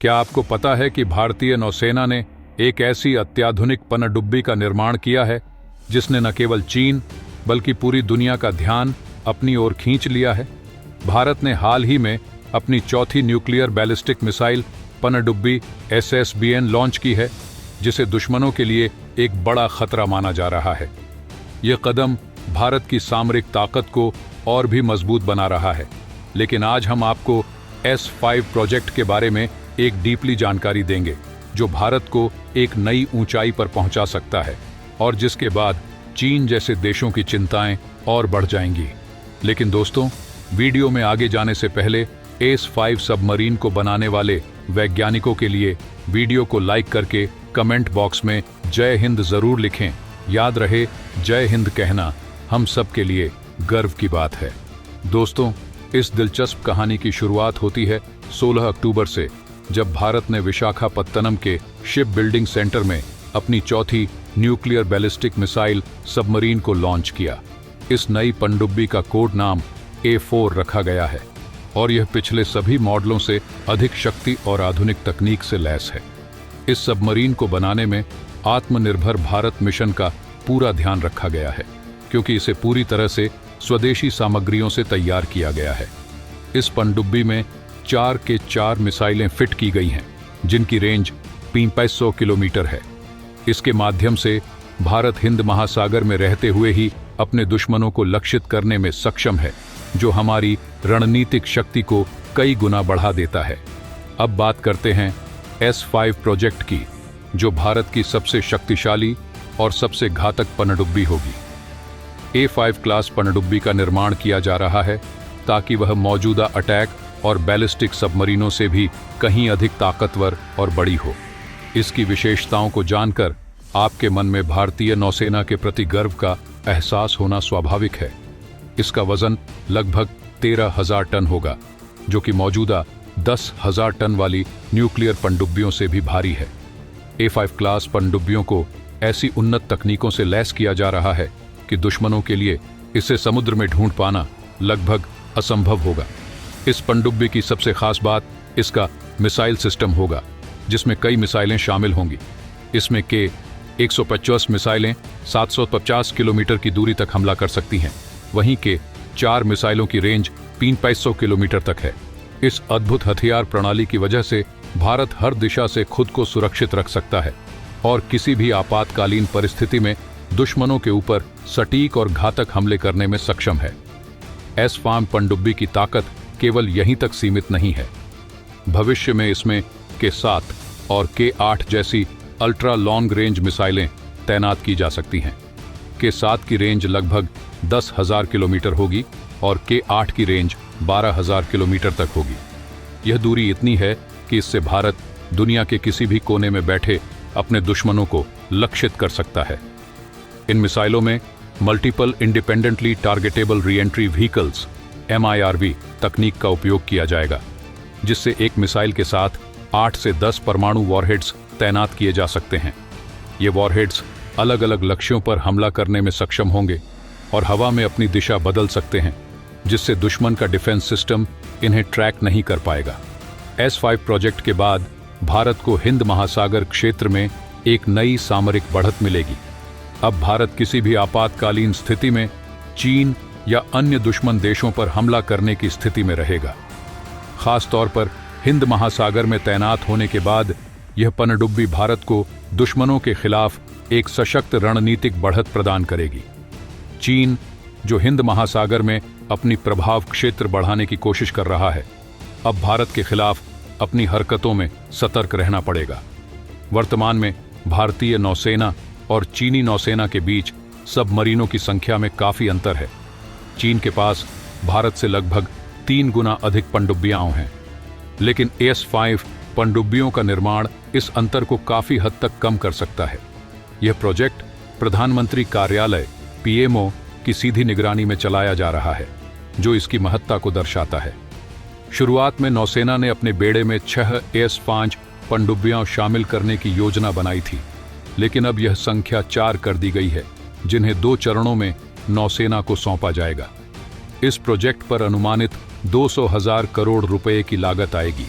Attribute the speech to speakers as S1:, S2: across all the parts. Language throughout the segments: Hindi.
S1: क्या आपको पता है कि भारतीय नौसेना ने एक ऐसी अत्याधुनिक पनडुब्बी का निर्माण किया है जिसने न केवल चीन बल्कि पूरी दुनिया का ध्यान अपनी ओर खींच लिया है? भारत ने हाल ही में अपनी चौथी न्यूक्लियर बैलिस्टिक मिसाइल पनडुब्बी SSBN लॉन्च की है, जिसे दुश्मनों के लिए एक बड़ा खतरा माना जा रहा है। यह कदम भारत की सामरिक ताकत को और भी मजबूत बना रहा है। लेकिन आज हम आपको S5 प्रोजेक्ट के बारे में एक डीपली जानकारी देंगे, जो भारत को एक नई ऊंचाई पर पहुंचा सकता है और जिसके बाद चीन जैसे देशों की चिंताएं और बढ़ जाएंगी। लेकिन दोस्तों, वीडियो में आगे जाने से पहले S5 सबमरीन को बनाने वाले वैज्ञानिकों के लिए वीडियो को लाइक करके कमेंट बॉक्स में जय हिंद जरूर लिखें। याद रहे, जय हिंद कहना हम सब के लिए गर्व की बात है। दोस्तों, इस दिलचस्प कहानी की शुरुआत होती है 16 अक्टूबर से, जब भारत ने विशाखापत्तनम के शिप बिल्डिंग सेंटर में अपनी चौथी न्यूक्लियर बैलिस्टिक मिसाइल सबमरीन को लॉन्च किया। इस नई पनडुब्बी का कोड नाम A4 रखा गया है और यह पिछले सभी मॉडलों से अधिक शक्ति और आधुनिक तकनीक से लैस है। इस सबमरीन को बनाने में आत्मनिर्भर भारत मिशन का पूरा ध्यान रखा गया है, क्योंकि इसे पूरी तरह से स्वदेशी सामग्रियों से तैयार किया गया है। इस पनडुब्बी में 4 के 4 मिसाइलें फिट की गई हैं, जिनकी रेंज 3500 किलोमीटर है। इसके माध्यम से भारत हिंद महासागर में रहते हुए ही अपने दुश्मनों को लक्षित करने में सक्षम है, जो हमारी रणनीतिक शक्ति को कई गुना बढ़ा देता है। अब बात करते हैं S5 प्रोजेक्ट की, जो भारत की सबसे शक्तिशाली और सबसे घातक पनडुब्बी होगी। A5 क्लास पनडुब्बी का निर्माण किया जा रहा है ताकि वह मौजूदा अटैक और बैलिस्टिक सबमरीनों से भी कहीं अधिक ताकतवर और बड़ी हो। इसकी विशेषताओं को जानकर आपके मन में भारतीय नौसेना के प्रति गर्व का एहसास होना स्वाभाविक है। इसका वजन लगभग 13,000 टन होगा, जो कि मौजूदा 10,000 टन वाली न्यूक्लियर पनडुब्बियों से भी भारी है। A5 क्लास पनडुब्बियों को ऐसी उन्नत तकनीकों से लैस किया जा रहा है कि दुश्मनों के लिए इसे समुद्र में ढूंढ पाना लगभग असंभव होगा। इस पनडुब्बी की सबसे खास बात इसका मिसाइल सिस्टम होगा, जिसमें कई मिसाइलें शामिल होंगी। इसमें के 150 मिसाइलें 750 किलोमीटर की दूरी तक हमला कर सकती हैं, वहीं के 4 मिसाइलों की रेंज 3500 किलोमीटर तक है। इस अद्भुत हथियार प्रणाली की वजह से भारत हर दिशा से खुद को सुरक्षित रख सकता है और किसी भी आपातकालीन परिस्थिति में दुश्मनों के ऊपर सटीक और घातक हमले करने में सक्षम है। S5 पनडुब्बी की ताकत केवल यहीं तक सीमित नहीं है। भविष्य में इसमें K7 और K8 जैसी अल्ट्रा लॉन्ग रेंज मिसाइलें तैनात की जा सकती हैं। K7 की रेंज लगभग 10,000 किलोमीटर होगी और K8 की रेंज 12,000 किलोमीटर तक होगी। यह दूरी इतनी है कि इससे भारत दुनिया के किसी भी कोने में बैठे अपने दुश्मनों को लक्षित कर सकता है। इन मिसाइलों में multiple independently targetable re-entry vehicles MIRV तकनीक का उपयोग किया जाएगा, जिससे एक मिसाइल के साथ 8 से 10 परमाणु वॉरहेड्स तैनात किए जा सकते हैं। ये वॉरहेड्स अलग अलग लक्ष्यों पर हमला करने में सक्षम होंगे और हवा में अपनी दिशा बदल सकते हैं, जिससे दुश्मन का डिफेंस सिस्टम इन्हें ट्रैक नहीं कर पाएगा। S5 प्रोजेक्ट के बाद भारत को हिंद महासागर क्षेत्र में एक नई सामरिक बढ़त मिलेगी। अब भारत किसी भी आपातकालीन स्थिति में चीन या अन्य दुश्मन देशों पर हमला करने की स्थिति में रहेगा। खास तौर पर हिंद महासागर में तैनात होने के बाद यह पनडुब्बी भारत को दुश्मनों के खिलाफ एक सशक्त रणनीतिक बढ़त प्रदान करेगी। चीन, जो हिंद महासागर में अपनी प्रभाव क्षेत्र बढ़ाने की कोशिश कर रहा है, अब भारत के खिलाफ अपनी हरकतों में सतर्क रहना पड़ेगा। वर्तमान में भारतीय नौसेना और चीनी नौसेना के बीच सबमरीनों की संख्या में काफी अंतर है। चीन के पास भारत से लगभग 3 गुना अधिक पनडुब्बियां हैं, लेकिन S5 पनडुब्बियों का निर्माण इस अंतर को काफी हद तक कम कर सकता है। यह प्रोजेक्ट प्रधानमंत्री कार्यालय PMO की सीधी निगरानी में चलाया जा रहा है, जो इसकी महत्ता को दर्शाता है। शुरुआत में नौसेना ने अपने बेड़े में 6 S5 पनडुब्बियां शामिल करने की योजना बनाई थी, लेकिन अब यह संख्या 4 कर दी गई है, जिन्हें 2 चरणों में नौसेना को सौंपा जाएगा। इस प्रोजेक्ट पर अनुमानित 200,000 करोड़ रुपए की लागत आएगी।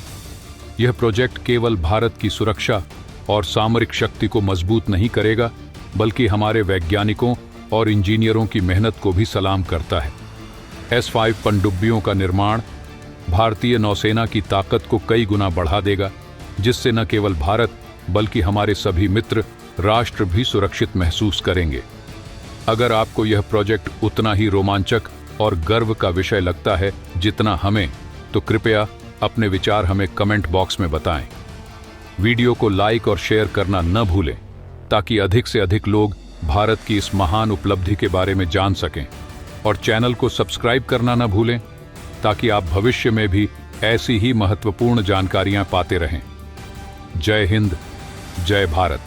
S1: यह प्रोजेक्ट केवल भारत की सुरक्षा और सामरिक शक्ति को मजबूत नहीं करेगा, बल्कि हमारे वैज्ञानिकों और इंजीनियरों की मेहनत को भी सलाम करता है। S-5 पनडुब्बियों का निर्माण भारतीय नौसेना की ताकत को कई गुना बढ़ा देगा, जिससे न केवल भारत बल्कि हमारे सभी मित्र राष्ट्र भी सुरक्षित महसूस करेंगे। अगर आपको यह प्रोजेक्ट उतना ही रोमांचक और गर्व का विषय लगता है जितना हमें, तो कृपया अपने विचार हमें कमेंट बॉक्स में बताएं। वीडियो को लाइक और शेयर करना न भूलें, ताकि अधिक से अधिक लोग भारत की इस महान उपलब्धि के बारे में जान सकें, और चैनल को सब्सक्राइब करना न भूलें, ताकि आप भविष्य में भी ऐसी ही महत्वपूर्ण जानकारियां पाते रहें। जय हिंद, जय भारत।